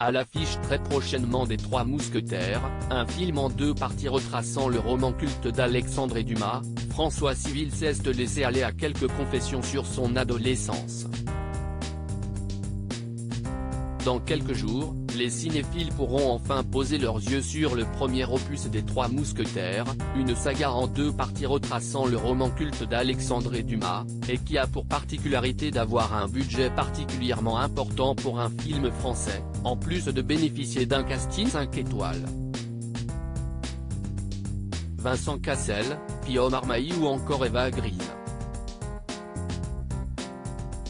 À l'affiche très prochainement des Trois Mousquetaires, un film en 2 parties retraçant le roman culte d'Alexandre Dumas, François Civil s'est laissé aller à quelques confessions sur son adolescence. Dans quelques jours, les cinéphiles pourront enfin poser leurs yeux sur le premier opus des Trois Mousquetaires, une saga en 2 parties retraçant le roman culte d'Alexandre Dumas, et qui a pour particularité d'avoir un budget particulièrement important pour un film français, en plus de bénéficier d'un casting 5 étoiles. Vincent Cassel, Pio Marmaille ou encore Eva Green.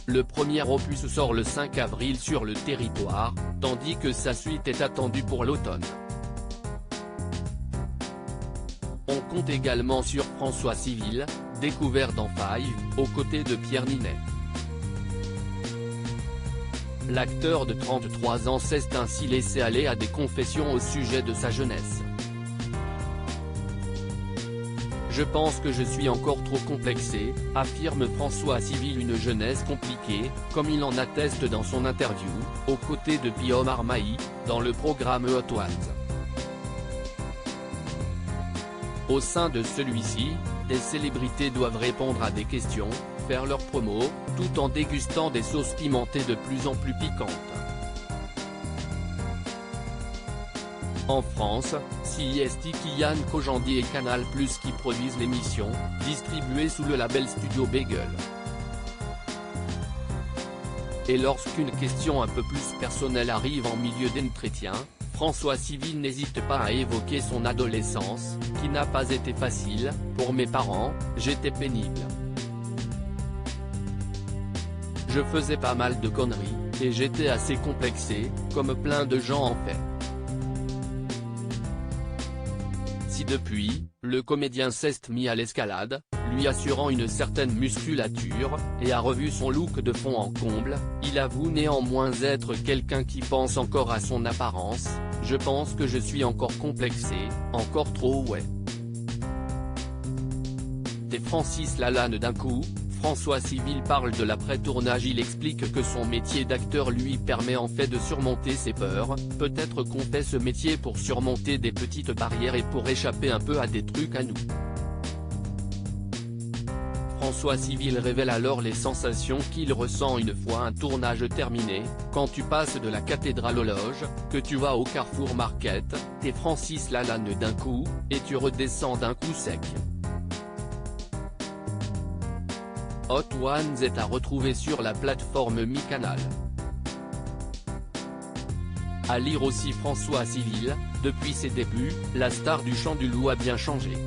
Le premier opus sort le 5 avril sur le territoire, tandis que sa suite est attendue pour l'automne. On compte également sur François Civil, découvert dans Five, aux côtés de Pierre Ninet. L'acteur de 33 ans s'est ainsi laissé aller à des confessions au sujet de sa jeunesse. Je pense que je suis encore trop complexé, affirme François Civil, une jeunesse compliquée, comme il en atteste dans son interview, aux côtés de Pio Marmaille, dans le programme Hot Ones. Au sein de celui-ci, des célébrités doivent répondre à des questions, faire leur promo, tout en dégustant des sauces pimentées de plus en plus piquantes. En France, c'est Kian Kojandi et Canal+ qui produisent l'émission, distribuée sous le label Studio Bagel. Et lorsqu'une question un peu plus personnelle arrive en milieu d'entretien, François Civil n'hésite pas à évoquer son adolescence, qui n'a pas été facile. Pour mes parents, j'étais pénible. Je faisais pas mal de conneries, et j'étais assez complexé, comme plein de gens en fait. Si depuis, le comédien s'est mis à l'escalade, lui assurant une certaine musculature, et a revu son look de fond en comble, il avoue néanmoins être quelqu'un qui pense encore à son apparence. Je pense que je suis encore complexé, encore trop ouais. Des Francis Lalanne. D'un coup, François Civil parle de l'après-tournage. Il explique que son métier d'acteur lui permet en fait de surmonter ses peurs. Peut-être qu'on fait ce métier pour surmonter des petites barrières et pour échapper un peu à des trucs à nous. François Civil révèle alors les sensations qu'il ressent une fois un tournage terminé. Quand tu passes de la cathédrale aux loges, que tu vas au Carrefour Market, t'es Francis Lalanne d'un coup, et tu redescends d'un coup sec. Hot Ones est à retrouver sur la plateforme MyCanal. À lire aussi François Civil, depuis ses débuts, la star du Chant du Loup a bien changé.